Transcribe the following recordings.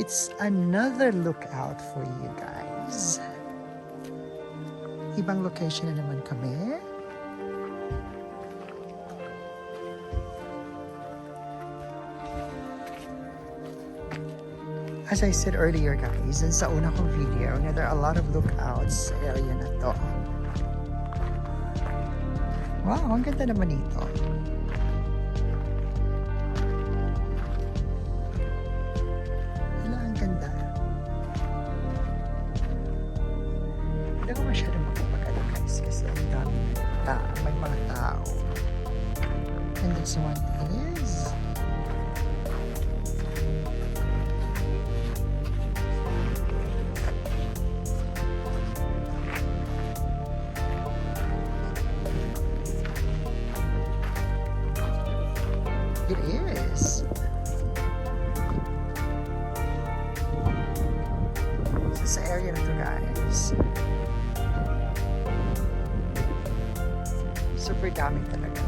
It's another lookout for you guys. Ibang location na naman kami. As I said earlier guys, dun sa una kong video, na there are a lot of lookouts sa area na to. Wow, ang ganda naman ito. Wala, ang ganda. Hindi ko masyadong makapagano guys kasi ang daming tao, may mga tao. And this one is it is. So, sa area na to guys. Super dami talaga.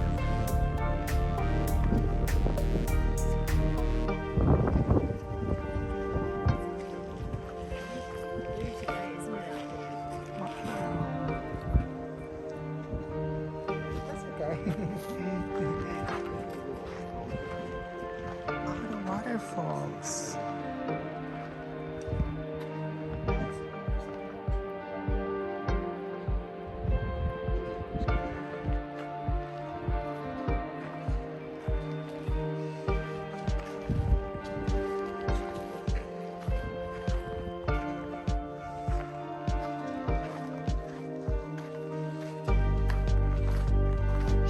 That's okay. Oh, the waterfalls.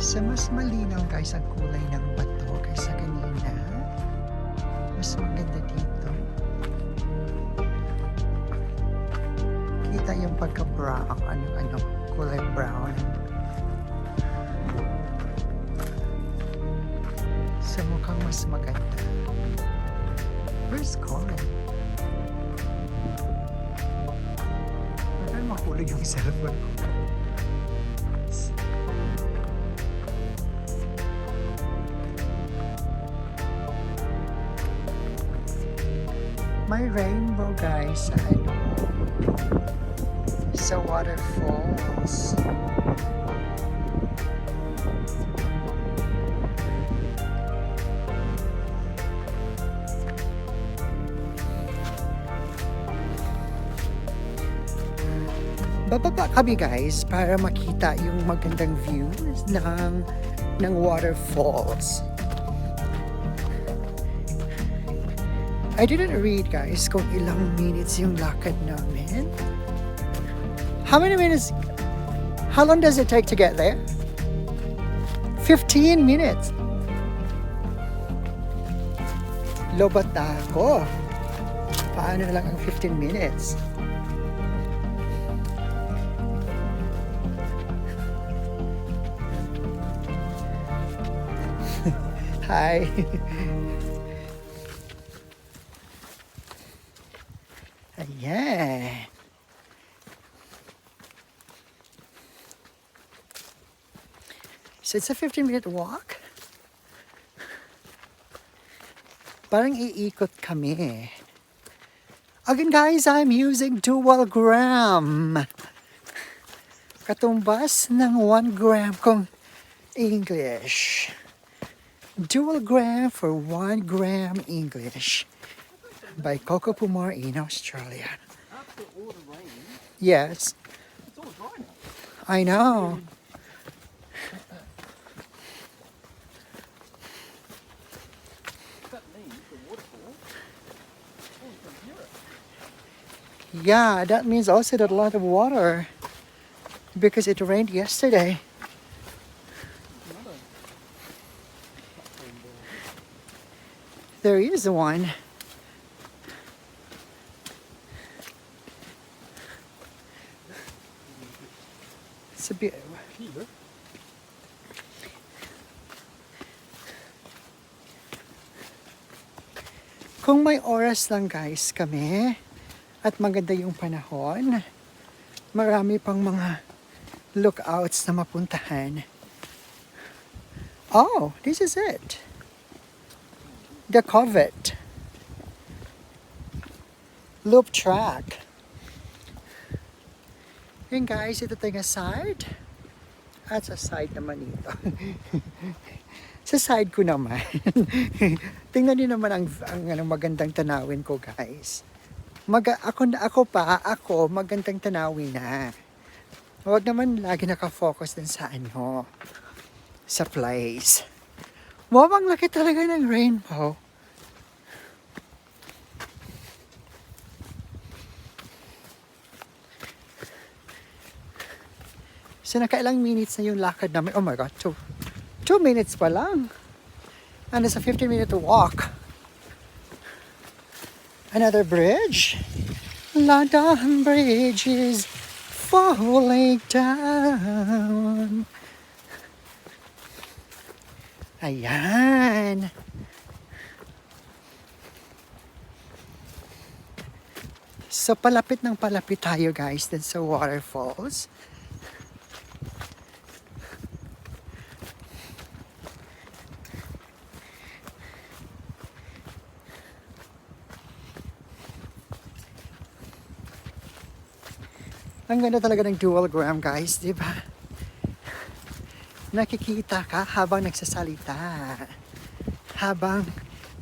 So, mas malinaw guys ang kulay ng bato kaysa kanina. Mas maganda dito. Kita yung pagka-brown, kulay brown. So, mukhang mas maganda. Where's Colin? Parang mahulog yung cellphone ko. May rainbow guys sa waterfalls. Bababa kami guys para makita yung magandang views ng waterfalls. I didn't read guys kung ilang minutes yung lakad namin. How many minutes? How long does it take to get there? 15 minutes. Lobat na ako. Paano lang ang 15 minutes? Hi. Ayan. So it's a 15-minute walk. Parang iikot kami. Again guys, I'm using dual gram. Katumbas ng 1 gram kong English. Dual gram for 1 gram English. By Coco Pumar in Australia. After all the rain, Yes, it's all dry now. I know. That means the waterfall falls from zero. Yeah, that means also that a lot of water because it rained yesterday. Another rainbow. There is one. It's a bit. Here. Kung may oras lang guys kami at maganda yung panahon, marami pang mga lookouts na mapuntahan. Oh, this is it. The Govetts. loop track. Yun guys, ito tayong side. At sa side naman ito. Sa side ko naman. Tingnan niyo naman ang magandang tanawin ko guys. Ako magandang tanawin na. Huwag naman lagi nakafocus din sa sa place. Wow, ang laki talaga ng rainbow. So nakailang minutes na yung lakad namin. Oh my God, 2 minutes pa lang. And it's a 15-minute walk. Another bridge. London Bridge is falling down. Ayan. So palapit tayo guys dun sa waterfalls. Ang ganda talaga ng dual gram guys, di ba? Nakikita ka habang nagsasalita. Habang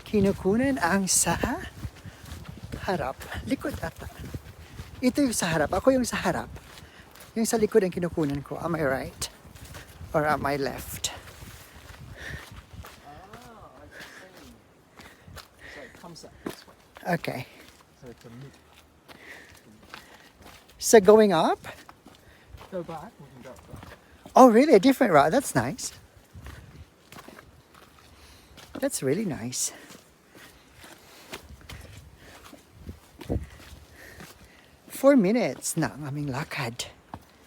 kinukunan ang sa harap. Likod ata. Ito yung sa harap. Ako yung sa harap. Yung sa likod ang kinukunan ko. Am I right? Or am I left? I see. So it comes up this way. Okay. So it's a loop. So going up? Go back, we can go back. Oh really? A different route. That's nice. That's really nice. Four minutes na ang aming lakad.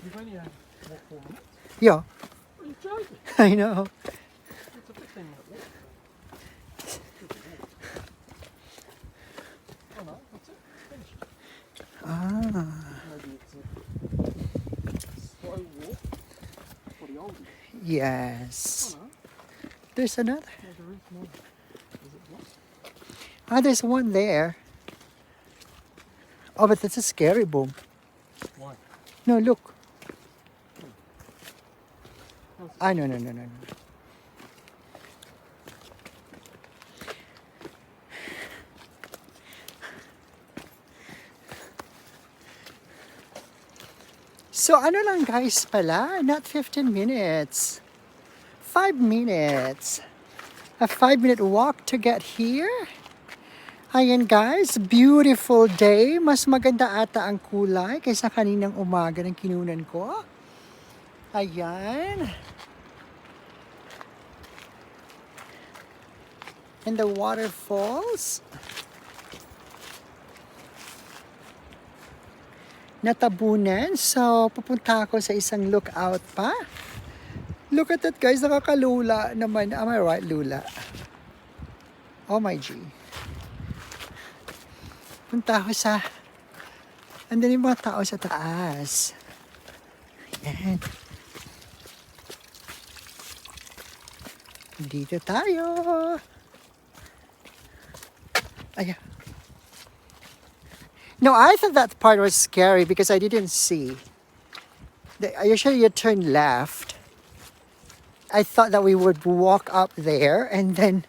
You've only had, what, 4 minutes? Yeah, Are you joking? I know. It's a 15-minute walk. Oh no, that's it. Finished. Maybe it's a slow walk for the oldies. Yes. Oh no, There's another. yeah, there is more. Is it what? Ah, there's one there. Oh, but that's a scary boom. Why? No, look. How's it? Ah, no. So ano lang guys pala, not 15 minutes. 5 minutes. A 5-minute walk to get here. Ayan guys, beautiful day. Mas maganda ata ang kulay kaysa kaninang umaga ng kinunan ko. Ayan. And the waterfalls. Natabunan. So, pupunta ako sa isang lookout pa. Look at that guys, nakakalula naman. Am I right, Lula? Oh my G. Punta ako sa... Andun yung mga tao sa taas. Ayan. Dito tayo. Ayan. No, I thought that part was scary because I didn't see. Usually you turn left. I thought that we would walk up there and then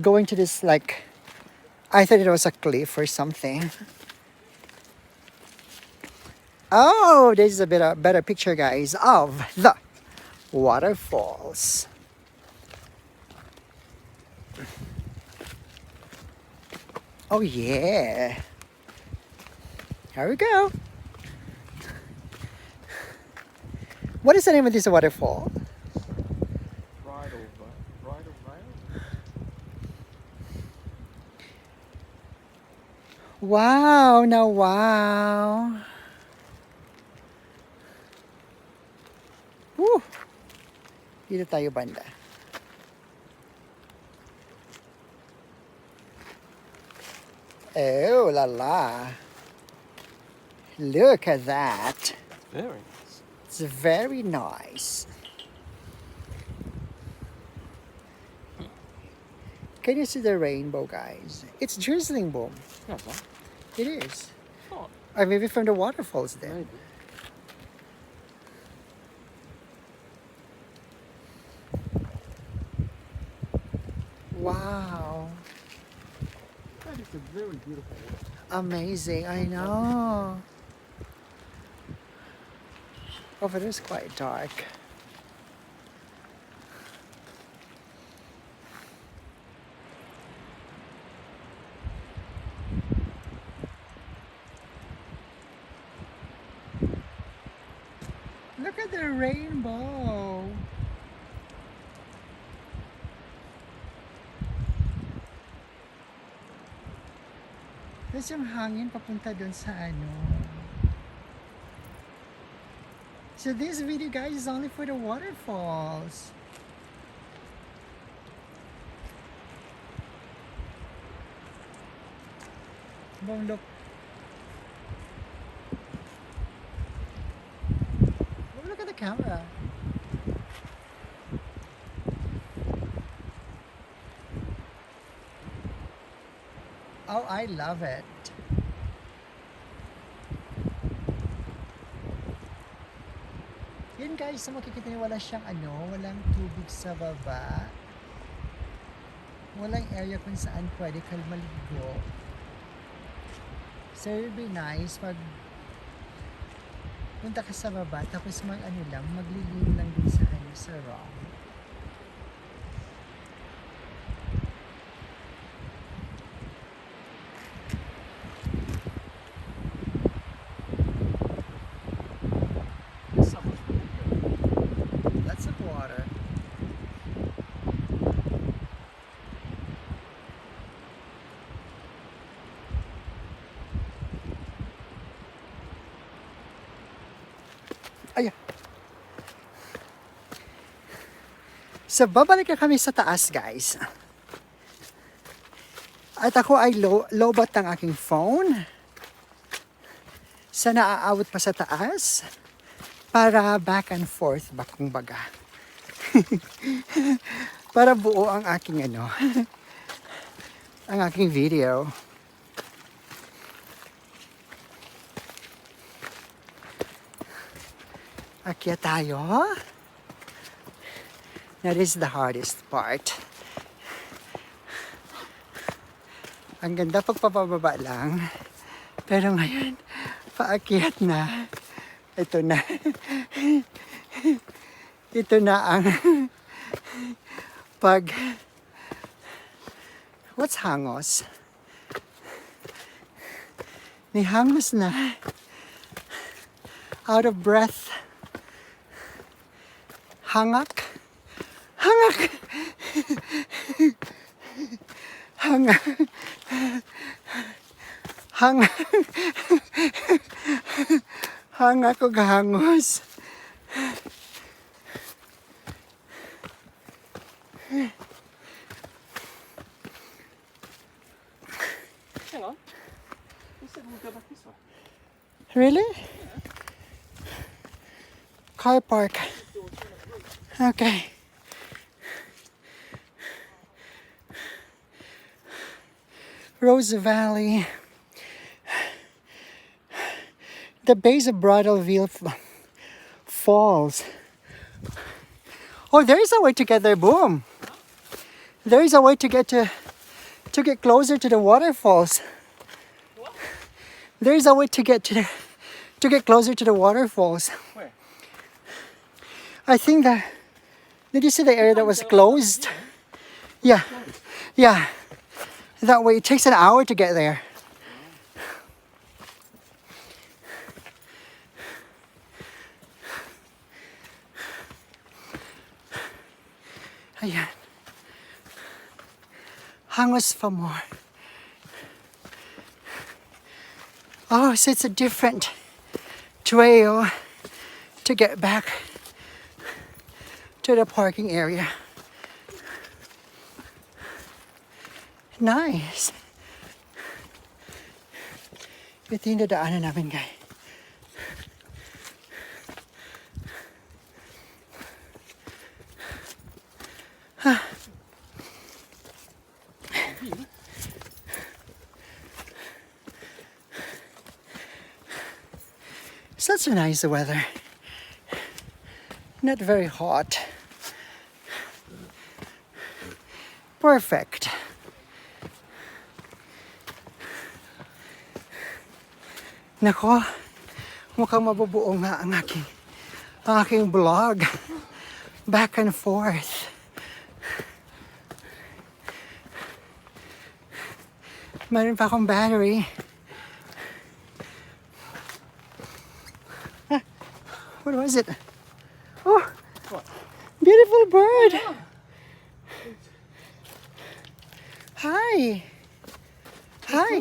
going to this like... I thought it was a cliff or something. Oh, this is a better picture, guys, of the waterfalls. Oh yeah. Here we go. What is the name of this waterfall? Bridal rail? Wow, now wow. Woo. Dito tayo banda. Oh la la. Look at that. Very nice. It's very nice. Can you see the rainbow, guys? It's drizzling, boom. Yes, huh? It is. Oh, Or maybe from the waterfalls then. maybe. Wow. That is a very beautiful water. Amazing, I know. Over there is quite dark. Look at the rainbow. Tapos yung hangin papunta dun sa ano. So this video, guys, is only for the waterfalls. Boom, look. Boom, look at the camera. Oh, I love it. Yun guys, so makikita niyo wala siyang walang tubig sa baba. Walang area kung saan pwede ka maligo. So it would be nice pag punta ka sa baba tapos maglilim lang din sa rock. Lots of water. Ayan. So, babalik na kami sa taas, guys. At ako ay lobat ng aking phone. Sa naaawit pa sa taas. Para back and forth, bakong baga. Para buo ang aking ang aking video. Akyat tayo. That is the hardest part. Ang ganda pagpapababa lang. Pero ngayon, paakyat na. Ito na. Ito na ang what's hangos? Ni hangos na. Out of breath. Hangak. Hangak. Hangak. Hangak. Hangak o gahangos. Hang on. You said we'll go back this way. Really? Car park. Okay. Rose Valley. The base of Bridalveil Falls. Oh, there is a way to get there. Boom. There is a way to get closer to the waterfalls. What? There is a way to get closer to the waterfalls. Where? I think that. Did you see the area that was closed? Yeah. Yeah. That way it takes an hour to get there. Ayan. Hangos for more. Oh, so it's a different trail to get back to the parking area. Nice. Ito yung dadaanan namin, guys. also nice weather. Not very hot. Perfect. Nako, mukhang mabubuo nga ang aking vlog. Back and forth. Meron pa akong battery. Ah, what was it? Oh, beautiful bird. Hi. Hi.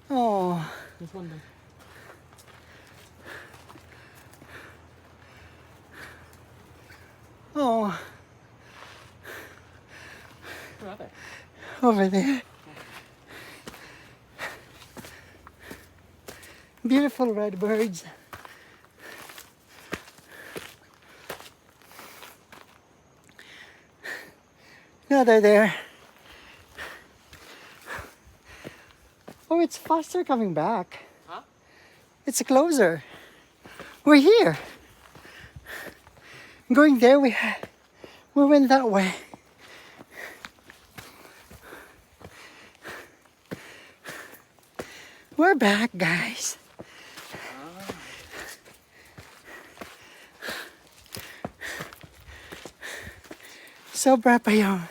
Oh. This one then. Oh. Where are they? Over there. Beautiful red birds. Now they're there. Oh, it's faster coming back. Huh? It's closer. We're here. Going there, we went that way. We're back, guys. Sobra pa yung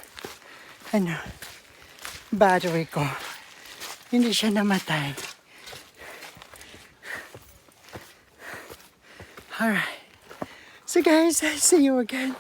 battery ko. Hindi siya namatay. Alright. So guys, I'll see you again